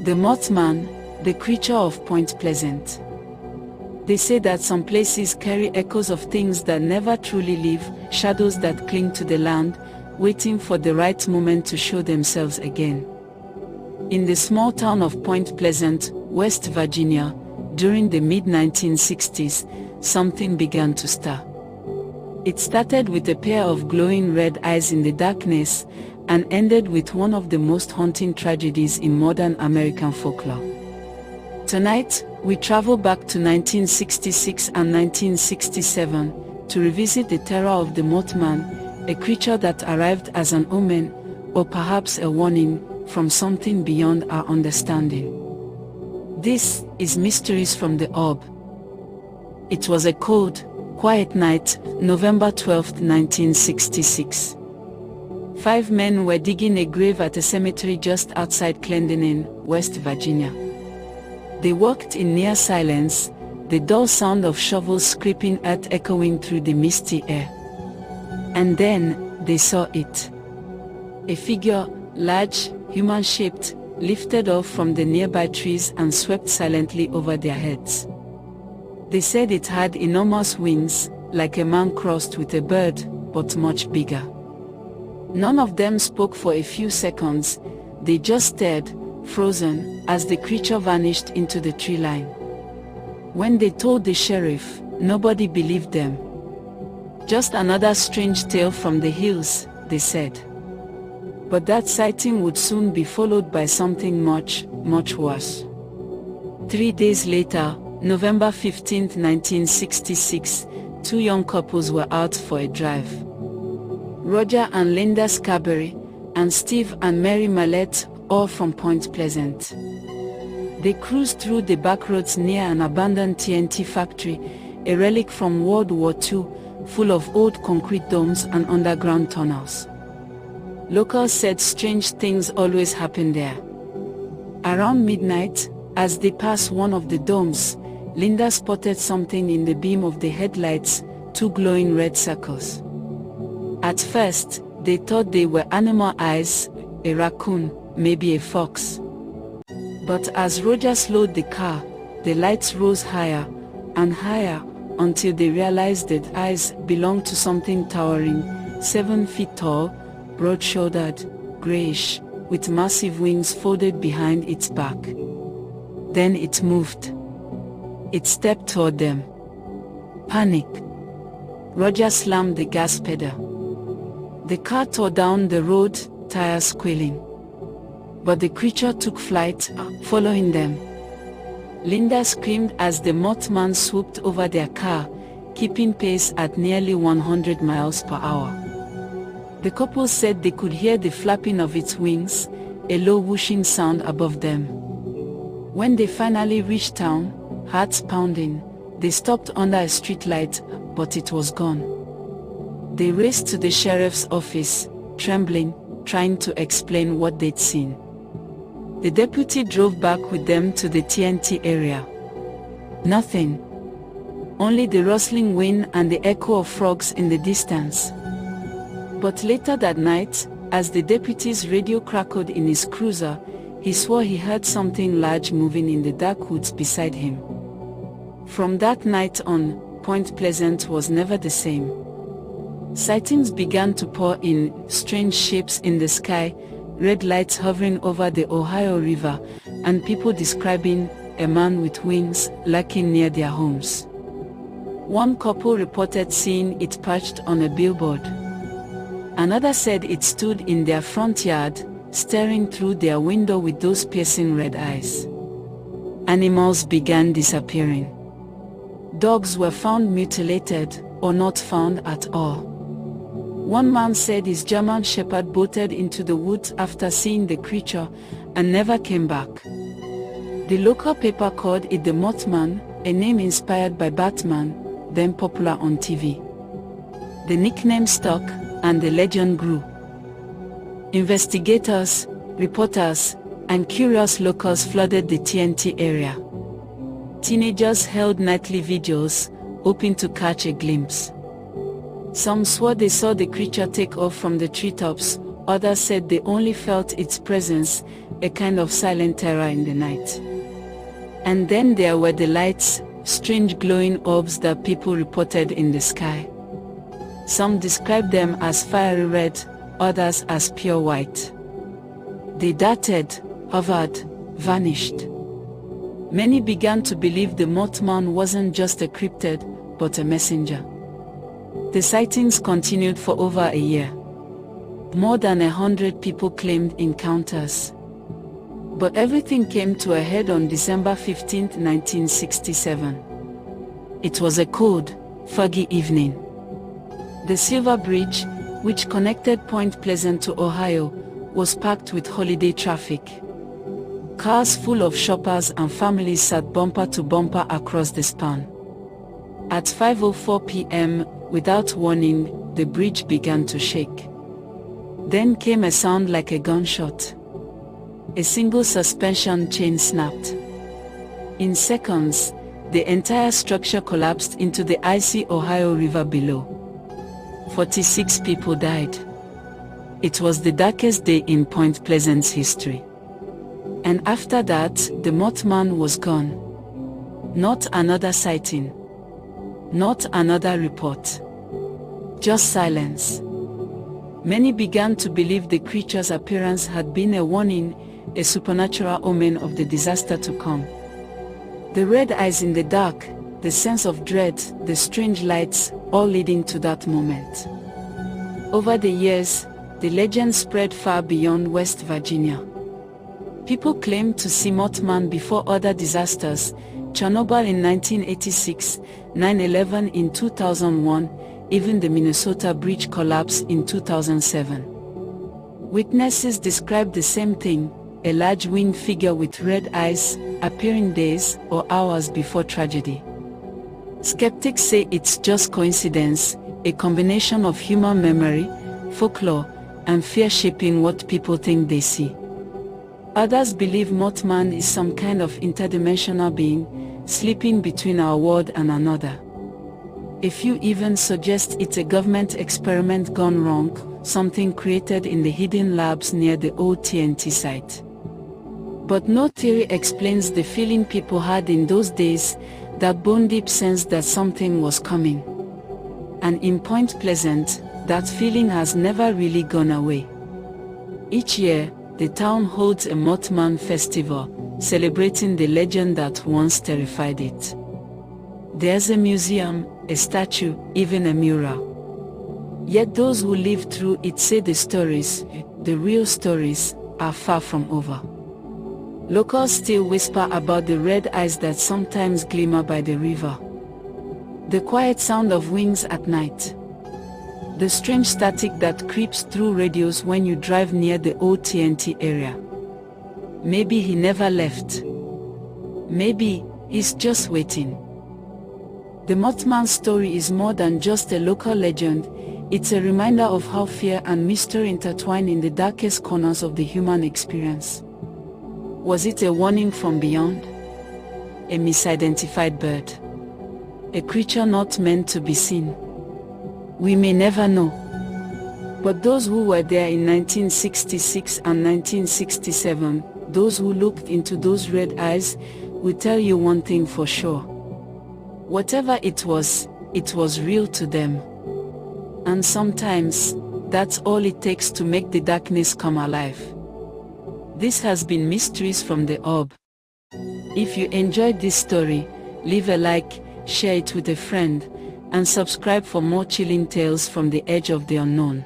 The Mothman, the creature of Point Pleasant. They say that some places carry echoes of things that never truly live, shadows that cling to the land, waiting for the right moment to show themselves again. In the small town of Point Pleasant, West Virginia, during the mid-1960s, something began to stir. It started with a pair of glowing red eyes in the darkness, and ended with one of the most haunting tragedies in modern American folklore. Tonight, we travel back to 1966 and 1967 to revisit the terror of the Mothman, a creature that arrived as an omen, or perhaps a warning, from something beyond our understanding. This is Mysteries from the Orb. It was a cold, quiet night, November 12, 1966. 5 men were digging a grave at a cemetery just outside Clendenin, West Virginia. They worked in near silence, the dull sound of shovels scraping earth echoing through the misty air. And then, they saw it. A figure, large, human-shaped, lifted off from the nearby trees and swept silently over their heads. They said it had enormous wings, like a man crossed with a bird, but much bigger. None of them spoke for a few seconds. They just stared, frozen, as the creature vanished into the tree line. When they told the sheriff, nobody believed them. Just another strange tale from the hills, they said. But that sighting would soon be followed by something much, much worse. 3 days later, November 15, 1966, 2 young couples were out for a drive. Roger and Linda Scarberry, and Steve and Mary Mallette, all from Point Pleasant. They cruised through the back roads near an abandoned TNT factory, a relic from World War II, full of old concrete domes and underground tunnels. Locals said strange things always happened there. Around midnight, as they passed one of the domes, Linda spotted something in the beam of the headlights, 2 glowing red circles. At first, they thought they were animal eyes, a raccoon, maybe a fox. But as Roger slowed the car, the lights rose higher and higher until they realized that eyes belonged to something towering, 7 feet tall, broad-shouldered, grayish, with massive wings folded behind its back. Then it moved. It stepped toward them. Panic. Roger slammed the gas pedal. The car tore down the road, tires squealing. But the creature took flight, following them. Linda screamed as the Mothman swooped over their car, keeping pace at nearly 100 miles per hour. The couple said they could hear the flapping of its wings, a low whooshing sound above them. When they finally reached town, hearts pounding, they stopped under a streetlight, but it was gone. They raced to the sheriff's office, trembling, trying to explain what they'd seen. The deputy drove back with them to the TNT area. Nothing. Only the rustling wind and the echo of frogs in the distance. But later that night, as the deputy's radio crackled in his cruiser, he swore he heard something large moving in the dark woods beside him. From that night on, Point Pleasant was never the same. Sightings began to pour in, strange shapes in the sky, red lights hovering over the Ohio River, and people describing a man with wings lurking near their homes. One couple reported seeing it perched on a billboard. Another said it stood in their front yard, staring through their window with those piercing red eyes. Animals began disappearing. Dogs were found mutilated, or not found at all. One man said his German Shepherd bolted into the woods after seeing the creature, and never came back. The local paper called it the Mothman, a name inspired by Batman, then popular on TV. The nickname stuck, and the legend grew. Investigators, reporters, and curious locals flooded the TNT area. Teenagers held nightly vigils, hoping to catch a glimpse. Some swore they saw the creature take off from the treetops, Others said they only felt its presence, a kind of silent terror in the night. And then there were the lights, strange glowing orbs that people reported in the sky. Some described them as fiery red, others as pure white. They darted, hovered, vanished. Many began to believe the Mothman wasn't just a cryptid, but a messenger. The sightings continued for over a year. More than 100 people claimed encounters. But everything came to a head on December 15, 1967. It was a cold, foggy evening. The Silver Bridge, which connected Point Pleasant to Ohio, was packed with holiday traffic. Cars full of shoppers and families sat bumper to bumper across the span. At 5:04 p.m., without warning, the bridge began to shake. Then came a sound like a gunshot. A single suspension chain snapped. In seconds, the entire structure collapsed into the icy Ohio River below. 46 people died. It was the darkest day in Point Pleasant's history. And after that, the Mothman was gone. Not another sighting. Not another report. Just silence. Many began to believe the creature's appearance had been a warning, a supernatural omen of the disaster to come. The red eyes in the dark, the sense of dread, the strange lights, all leading to that moment. Over the years, the legend spread far beyond West Virginia. People claimed to see Mothman before other disasters, Chernobyl in 1986, 9/11 in 2001, even the Minnesota bridge collapse in 2007. Witnesses described the same thing, a large winged figure with red eyes, appearing days or hours before tragedy. Skeptics say it's just coincidence, a combination of human memory, folklore, and fear shaping what people think they see. Others believe Mothman is some kind of interdimensional being, sleeping between our world and another. A few even suggest it's a government experiment gone wrong, something created in the hidden labs near the old TNT site. But no theory explains the feeling people had in those days, that bone-deep sense that something was coming. And in Point Pleasant, that feeling has never really gone away. Each year, the town holds a Mothman festival, celebrating the legend that once terrified it. There's a museum, a statue, even a mural. Yet those who lived through it say the stories, the real stories, are far from over. Locals still whisper about the red eyes that sometimes glimmer by the river. The quiet sound of wings at night. The strange static that creeps through radios when you drive near the old TNT area. Maybe he never left. Maybe he's just waiting. The Mothman story is more than just a local legend, it's a reminder of how fear and mystery intertwine in the darkest corners of the human experience. Was it a warning from beyond? A misidentified bird? A creature not meant to be seen? We may never know. But those who were there in 1966 and 1967, those who looked into those red eyes, will tell you one thing for sure. Whatever it was real to them. And sometimes, that's all it takes to make the darkness come alive. This has been Mysteries from the Orb. If you enjoyed this story, leave a like, share it with a friend, and subscribe for more chilling tales from the edge of the unknown.